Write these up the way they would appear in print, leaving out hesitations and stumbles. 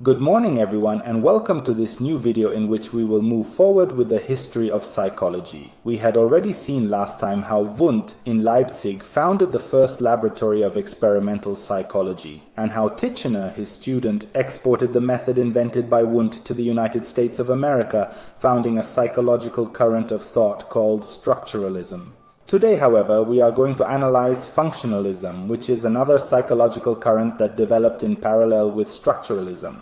Good morning everyone, and welcome to this new video in which we will move forward with the history of psychology. We had already seen last time how Wundt in Leipzig founded the first laboratory of experimental psychology, and how Titchener, his student, exported the method invented by Wundt to the United States of America, founding a psychological current of thought called structuralism. Today, however, we are going to analyze functionalism, which is another psychological current that developed in parallel with structuralism.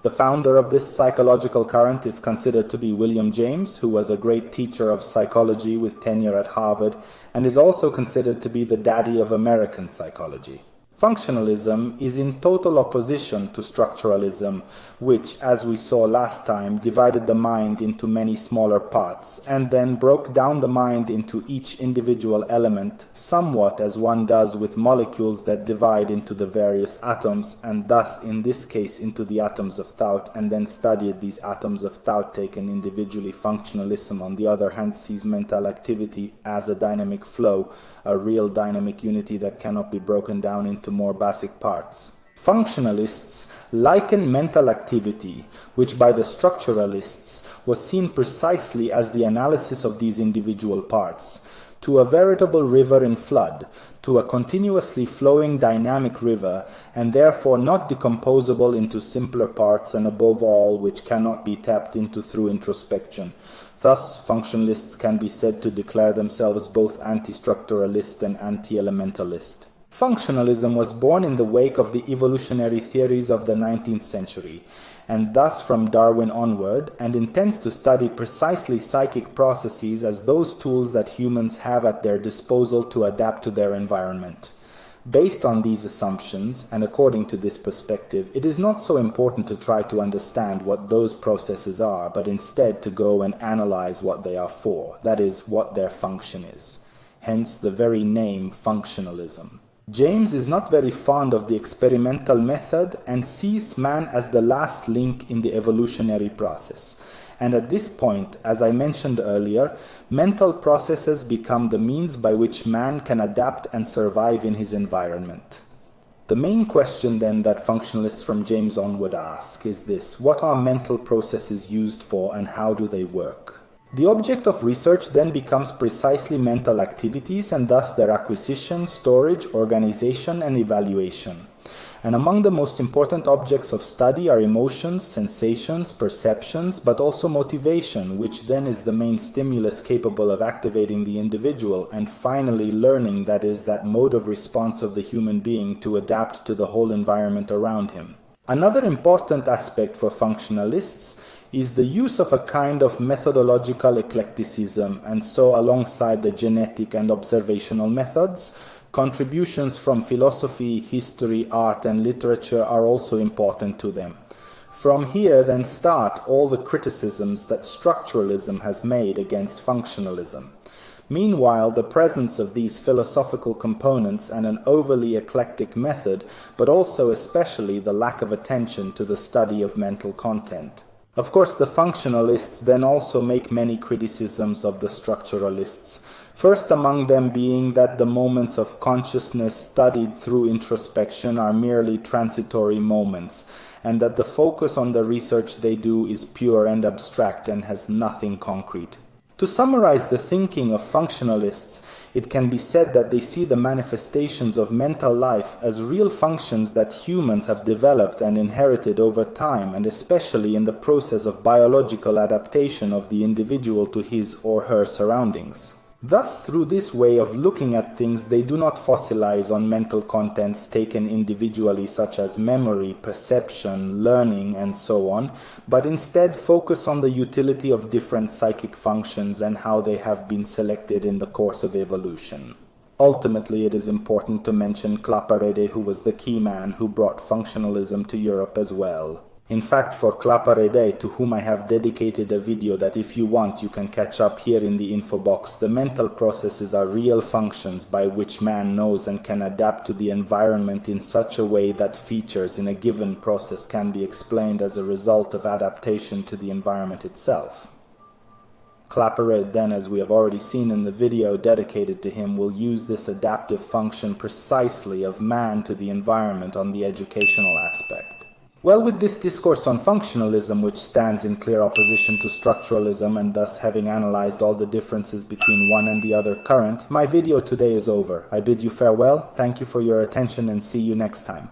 The founder of this psychological current is considered to be William James, who was a great teacher of psychology with tenure at Harvard, and is also considered to be the daddy of American psychology. Functionalism is in total opposition to structuralism, which, as we saw last time, divided the mind into many smaller parts, and then broke down the mind into each individual element, somewhat as one does with molecules that divide into the various atoms, and thus, in this case, into the atoms of thought, and then studied these atoms of thought taken individually. Functionalism, on the other hand, sees mental activity as a dynamic flow, a real dynamic unity that cannot be broken down into more basic parts. Functionalists liken mental activity, which by the structuralists was seen precisely as the analysis of these individual parts, to a veritable river in flood, to a continuously flowing dynamic river, and therefore not decomposable into simpler parts, and above all, which cannot be tapped into through introspection. Thus, functionalists can be said to declare themselves both anti-structuralist and anti-elementalist. Functionalism was born in the wake of the evolutionary theories of the 19th century, and thus from Darwin onward, and intends to study precisely psychic processes as those tools that humans have at their disposal to adapt to their environment. Based on these assumptions, and according to this perspective, it is not so important to try to understand what those processes are, but instead to go and analyze what they are for, that is, what their function is. Hence the very name functionalism. James is not very fond of the experimental method and sees man as the last link in the evolutionary process. And at this point, as I mentioned earlier, mental processes become the means by which man can adapt and survive in his environment. The main question then that functionalists from James onward ask is this: what are mental processes used for and how do they work? The object of research then becomes precisely mental activities and thus their acquisition, storage, organization, and evaluation. And among the most important objects of study are emotions, sensations, perceptions, but also motivation, which then is the main stimulus capable of activating the individual, and finally learning, that is, that mode of response of the human being to adapt to the whole environment around him. Another important aspect for functionalists is the use of a kind of methodological eclecticism, and so alongside the genetic and observational methods, contributions from philosophy, history, art, and literature are also important to them. From here then start all the criticisms that structuralism has made against functionalism. Meanwhile, the presence of these philosophical components and an overly eclectic method, but also especially the lack of attention to the study of mental content. Of course, the functionalists then also make many criticisms of the structuralists, first among them being that the moments of consciousness studied through introspection are merely transitory moments, and that the focus on the research they do is pure and abstract and has nothing concrete. To summarize the thinking of functionalists, it can be said that they see the manifestations of mental life as real functions that humans have developed and inherited over time, and especially in the process of biological adaptation of the individual to his or her surroundings. Thus, through this way of looking at things, they do not fossilize on mental contents taken individually such as memory, perception, learning, and so on, but instead focus on the utility of different psychic functions and how they have been selected in the course of evolution. Ultimately, it is important to mention Claparede, who was the key man who brought functionalism to Europe as well. In fact, for Claparede, to whom I have dedicated a video that if you want you can catch up here in the info box, the mental processes are real functions by which man knows and can adapt to the environment in such a way that features in a given process can be explained as a result of adaptation to the environment itself. Claparede then, as we have already seen in the video dedicated to him, will use this adaptive function precisely of man to the environment on the educational aspect. Well, with this discourse on functionalism, which stands in clear opposition to structuralism, and thus having analyzed all the differences between one and the other current, my video today is over. I bid you farewell, thank you for your attention, and see you next time.